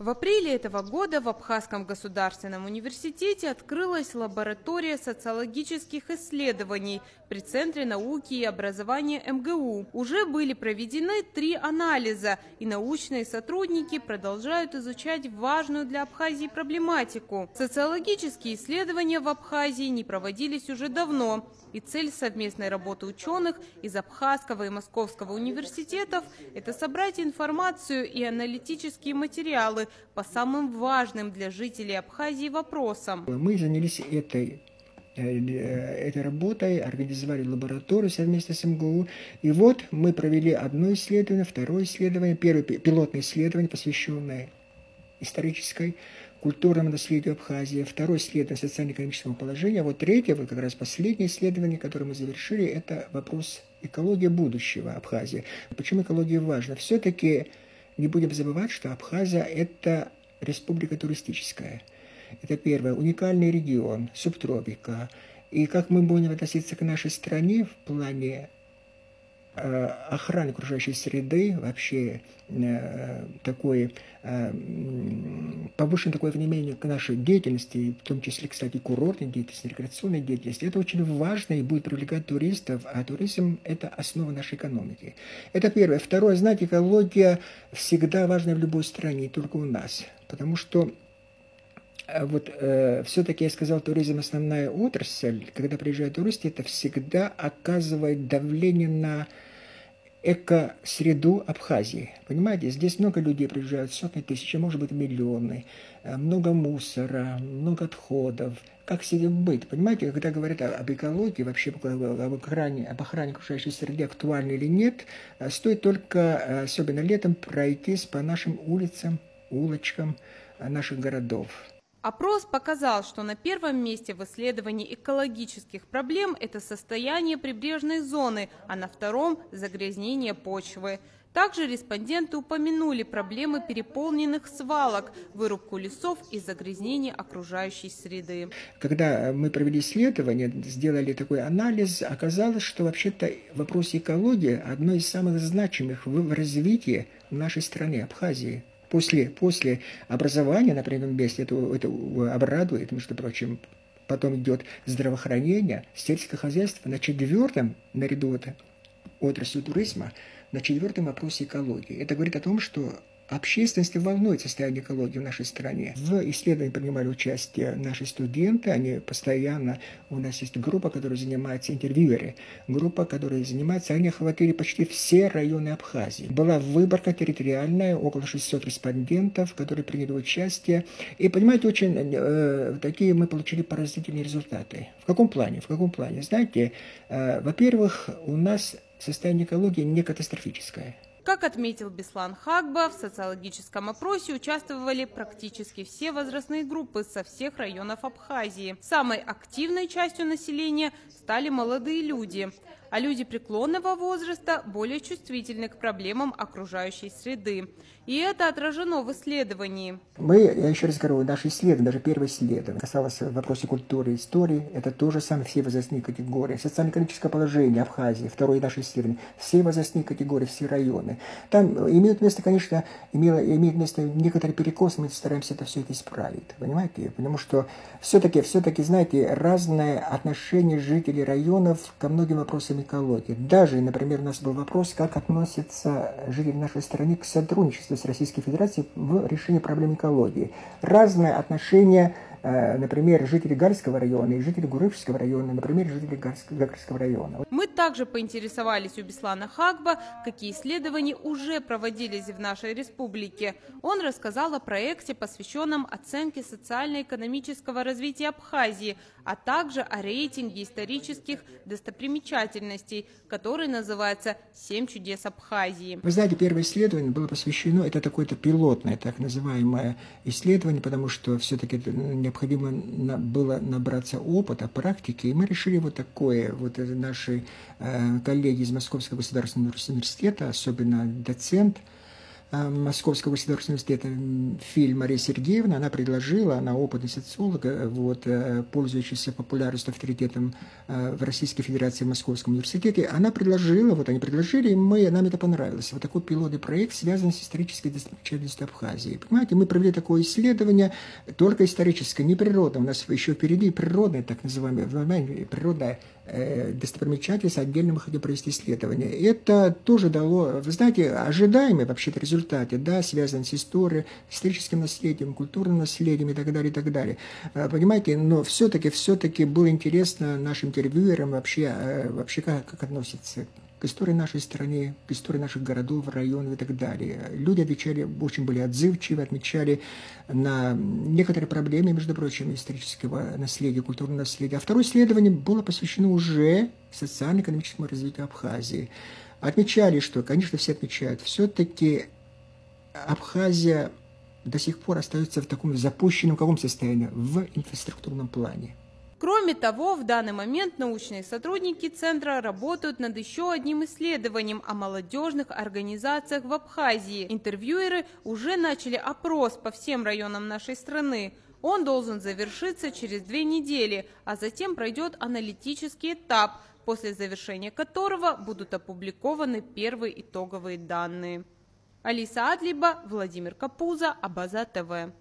В апреле этого года в Абхазском государственном университете открылась лаборатория социологических исследований при Центре науки и образования МГУ. Уже были проведены 3 анализа, и научные сотрудники продолжают изучать важную для Абхазии проблематику. Социологические исследования в Абхазии не проводились уже давно, и цель совместной работы ученых из Абхазского и Московского университетов – это собрать информацию и аналитические материалы по самым важным для жителей Абхазии вопросам. Мы занялись этой работой, организовали лабораторию совместно с МГУ. И вот мы провели одно исследование, второе исследование, первое пилотное исследование, посвященное исторической, культурному наследию Абхазии, второе исследование социально-экономического положения, а вот третье, вот как раз последнее исследование, которое мы завершили, это вопрос экологии будущего Абхазии. Почему экология важна? Все-таки не будем забывать, что Абхазия – это республика туристическая. Это первое, уникальный регион, субтропика. И как мы будем относиться к нашей стране в плане охраны окружающей среды, вообще повышенное такое внимание к нашей деятельности, в том числе, кстати, курортной деятельности, рекреационной деятельности. Это очень важно и будет привлекать туристов, а туризм – это основа нашей экономики. Это первое. Второе, знаете, экология всегда важна в любой стране, только у нас, потому что все-таки я сказал, туризм основная отрасль. Когда приезжают туристы, это всегда оказывает давление на экосреду Абхазии. Понимаете, здесь много людей приезжают, сотни тысяч, а может быть миллионы, много мусора, много отходов. Как с этим быть? Понимаете, когда говорят об экологии, вообще об охране окружающей среды, актуально или нет, стоит только, особенно летом, пройтись по нашим улицам, улочкам наших городов. Опрос показал, что на первом месте в исследовании экологических проблем это состояние прибрежной зоны, а на втором – загрязнение почвы. Также респонденты упомянули проблемы переполненных свалок, вырубку лесов и загрязнение окружающей среды. Когда мы провели исследование, сделали такой анализ, оказалось, что вообще-то вопрос экологии – одно из самых значимых в развитии нашей страны, Абхазии. После образования на первом месте, это обрадует, между прочим, потом идет здравоохранение, сельское хозяйство, на 4-м, наряду отраслью туризма, на 4-м вопросе экологии. Это говорит о том, что общественность волнует состояние экологии в нашей стране. В исследовании принимали участие наши студенты, они постоянно, у нас есть группа, которая занимается интервьюеры, группа, которая занимается, они охватили почти все районы Абхазии. Была выборка территориальная, около 600 респондентов, которые приняли участие. И, понимаете, очень такие мы получили поразительные результаты. В каком плане? Знаете, во-первых, у нас состояние экологии не катастрофическое. Как отметил Беслан Хагба, в социологическом опросе участвовали практически все возрастные группы со всех районов Абхазии. Самой активной частью населения стали молодые люди, а люди преклонного возраста более чувствительны к проблемам окружающей среды. И это отражено в исследовании. Я еще раз говорю, наше исследование, даже первое исследование, касалось вопроса культуры и истории, это тоже самые все возрастные категории. Социально-экономическое положение Абхазии, второе наше исследование, все возрастные категории, все районы. Там имеет место, конечно, имеет место некоторый перекос, мы стараемся это все исправить, понимаете? Потому что все-таки, знаете, разное отношение жителей районов ко многим вопросам экологии. Даже, например, у нас был вопрос, как относятся жители нашей страны к сотрудничеству с Российской Федерацией в решении проблем экологии. Разное отношение, например, жителей Гальского района и жителей Гуревского района, например, жителей Гагарского района. Мы также поинтересовались у Беслана Хагба, какие исследования уже проводились в нашей республике. Он рассказал о проекте, посвященном оценке социально-экономического развития Абхазии, а также о рейтинге исторических достопримечательностей, который называется «7 чудес Абхазии». Вы знаете, первое исследование было посвящено, это такое-то пилотное, так называемое исследование, потому что все-таки необходимо было набраться опыта, практики, и мы решили вот такое, вот наши коллеги из Московского государственного университета, особенно доцент Московского государственного университета Филь Мария Сергеевна, она предложила, она опытный социолог, вот, пользующийся популярностью, авторитетом в Российской Федерации в Московском университете, она предложила, вот они предложили, и нам это понравилось, вот такой пилотный проект, связанный с исторической достопримечательностью Абхазии. Понимаете, мы провели такое исследование, только историческое, не природное, у нас еще впереди природное, так называемое, природное достопримечательность, отдельно мы хотим провести исследование. Это тоже дало, вы знаете, ожидаемые вообще-то результаты, да, связанные с историей, историческим наследием, культурным наследием и так далее, и так далее. Понимаете, но все-таки было интересно нашим интервьюерам вообще как относятся к истории нашей страны, к истории наших городов, районов и так далее. Люди отвечали, очень были отзывчивы, отмечали на некоторые проблемы, между прочим, исторического наследия, культурного наследия. А второе исследование было посвящено уже социально-экономическому развитию Абхазии. Отмечали, что, конечно, все отмечают, все-таки Абхазия до сих пор остается в таком запущенном каком состоянии? В инфраструктурном плане. Кроме того, в данный момент научные сотрудники Центра работают над еще одним исследованием о молодежных организациях в Абхазии. Интервьюеры уже начали опрос по всем районам нашей страны. Он должен завершиться через 2 недели, а затем пройдет аналитический этап, после завершения которого будут опубликованы первые итоговые данные. Алиса Адлиба, Владимир Капуза, Абаза ТВ.